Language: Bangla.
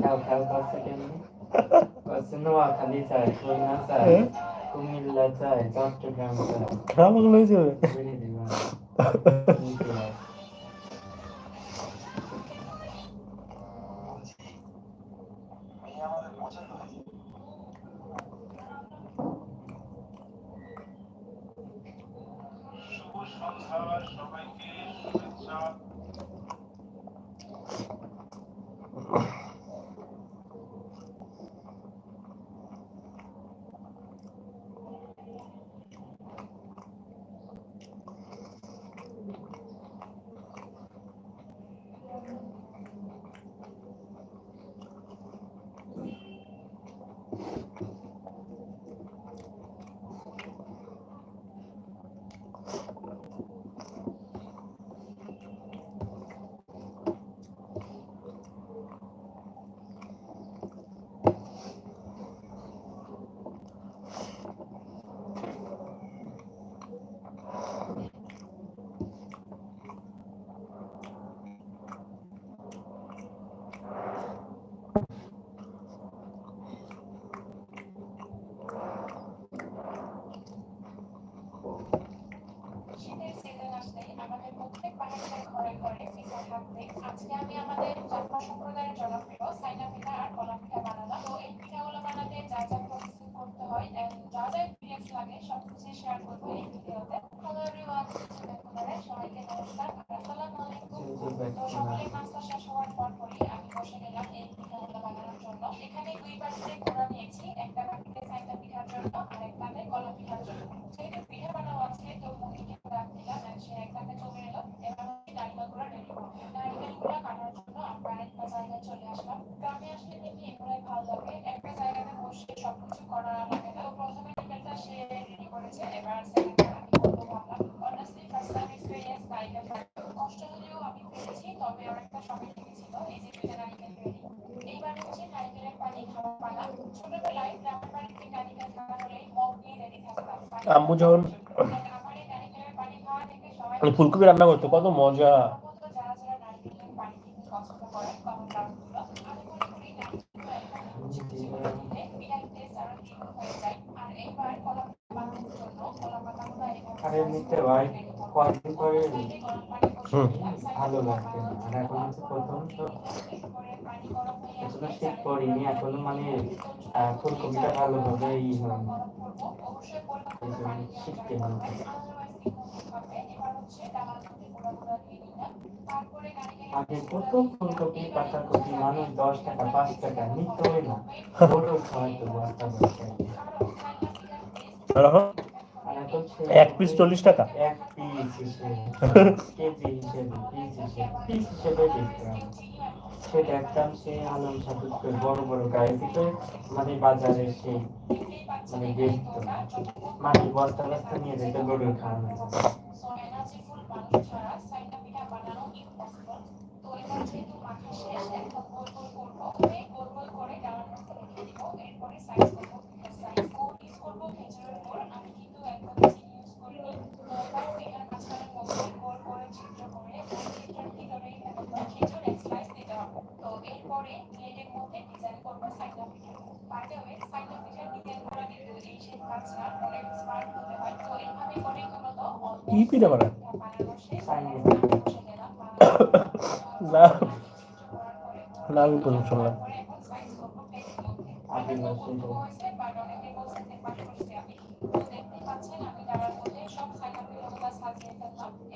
খাও খাও করছে কেমনি করছে নোয়াখালী চাই খুলনা চাই কুমিল্লা চাই চট্টগ্রাম চাই সবগুলো হয়ে যাবে বেরিয়ে দিব সবাইকে শুভেচ্ছা শীতের সিজন আসলেই আমাদের প্রত্যেক বাঙালিদের ঘরে ঘরে পিঠা থাকবে। আজকে আমি আমাদের চাকমা সম্প্রদায়ের জনপ্রিয় সাইনা পিঠা আর কলা পিঠা বানালাম। তো এই পিঠাগুলো বানাতে যা যা প্রসেসিং করতে হয় যা যা ইনগ্রিডিয়েন্টস লাগে সবকিছু শেয়ার করবো এই ভিডিওতে। হ্যালো এভরিওয়ান, সবাইকে নমস্কার, আসসালামু আলাইকুম। তো সকালে নাস্তা শেষ হওয়ার পরই আমি বসে গেলাম এই পিঠাগুলো বানানোর জন্য। এখানে দুই বাটিতে গুঁড়া নিয়েছি, একটা বাটিতে সাইনা পিঠার জন্য আর একটাতে কলা পিঠার জন্য। যেহেতু পিঠা বানাবো আজকে তো মুড়িকে রাখ দিলাম আর সে এক কাপে চলে এলো। এবার হচ্ছে নারিকেলগুলো রেডি করবো। নারিকেলগুলো কাটার জন্য আমরা আরেকটা জায়গায় চলে আসলাম। গ্রামে আসলে দেখি এগুলোই ভালো লাগে, একটা জায়গাতে বসে সবকিছু করা লাগে না। তো প্রথমে নারিকেলটা সে রেডি করেছে, এবার সেকেন্ডটা আমি করবো ভাবলাম। অনেস্টলি ফার্স্ট টাইম এক্সপেরিয়েন্স নারিকেল কাটতে কষ্ট হলেও আমি পেরেছি, তবে অনেকটা সময় লেগেছিল। এই যে দুইটা নারিকেল রেডি। এইবার হচ্ছে নারিকেলের পানি খাওয়া পালা। ছোটবেলায় গ্রামের বাড়িতে নারিকেল খাওয়া হলেই মগ নিয়ে রেডি থাকতাম পানি আম্মু খাওয়ার যখন জন্য। আমার এই নারিকেলের পানি খাওয়া দেখে সবাই মানে হাসতো। ফুলকপি রান্না করতো কত মজা। আমার মতো যারা যারা নারিকেলের পানি খেতে পছন্দ করেন কমন ডাউনগুলো, আমি মনে করি নারিকেলগুলো একসাথে কুচি কুচি করে দিলে পিঠার টেস্ট আরো দ্বিগুণ হয়ে যায়। আর এইবার কলা পিঠা বানানোর জন্য কলা পাতাগুলো এভাবে আর স্লাইস এমনিতে করে ভাই রেডি করবো। কয়েকদিন অন্য পরে সাইডে গরম পানি বসিয়ে হুম দিলাম সাইডে ভালো পিঠা লাগবে না। বানানোর আর জন্য এখন গরম হচ্ছে করবো। প্রথম তো এরপরে পানি গরম হয়ে এখনো আসলে শীত চালের পড়িনি, গুঁড়াগুলো এখনো দিয়ে মানে দিলাম। তো চুলার মধ্যেই ফুলকপিটা চালের ভালোভাবে গুঁড়াগুলো কিছুক্ষণ হয়নি, গরম করবো। অবশ্যই পরিমাণ এই মতো জন্য পানি দেওয়ার ট্রাই শিখতে করবেন, হবে। আদারওয়াইজ কিন্তু হবে। এবার হচ্ছে ডালার মধ্যে গুঁড়াগুলো দিয়ে দিলাম। তারপরে নারিকেলের আগে পেস্টগুলো কত দিয়ে দিলাম। ফুলকপি এইবারই বোঝা পাতাকপি যাবে মানুষ 10 টাকা পিঠাটার 5 টেস্ট টাকা কেমন নিত হবে। না, তো এই গরুর পর্যায়ে খাওয়াইতো এবার বস্তা হচ্ছে বস্তা। কারণ সাইনা পিঠার টেস্ট আর এখন ডিপেন্ড আর করে এখন এই সে এক পিস 40 টাকা। এক পিস হিসেবে কেজি হিসেবে পিস হিসেবে দেখতাম। সে দেখতাম সে আলম সাদুকে বড় বড় গাড়ি থেকে মানে বাজারে সেই মানে দেখতো মানে বস্তা বস্তা নিয়ে যেত গরুর খাওয়ানো জন্য। সো এনার্জিফুল মানুষ ছাড়া সাইনা পিঠা বানানো ইম্পসিবল। তো এবার যেহেতু মাখা শেষ, এখন গোল গোল করবো। প্রথমে গোল গোল করে ডালার মধ্যে রেখে দিব, এরপরে সাইজ করবো পিঠার সাইজ। গুড় ইউজ করবো খেজুরের গুড়, আমি কিন্তু একদমই চিনি ইউজ করিনি। তো এবার পিঠার মাঝখানের মধ্যে গোল করে ছিদ্র করে ওই ছিদ্রের ভিতরেই মূলত খেজুর এক স্লাইস দিতে হবে। তো এরপরে প্লেটের মধ্যে ডিজাইন করবো সাইনা পিঠা। বাই দ্য ওয়ে সাইনা পিঠার ডিজাইন করা কিন্তু এই শেপ কাজটা অনেক স্মার্ট হতে হয়। তো এইভাবে করে মূলত কি অলমোস্ট পিঠা সাইনা বানায়? পিঠা বানানো শেষ। চাইনিজ আমি বসে গেলাম বানানোর জন্য। না আগে ছিদ্র করার পরে গুড় না দিয়ে আমি দিলাম। প্রথম শুনলাম। তারপরে এখন সাইজ করবো প্লেটের মধ্যে। আমার তো আদিবাসী কৌতূহল হয়েছে, বাট অনেকে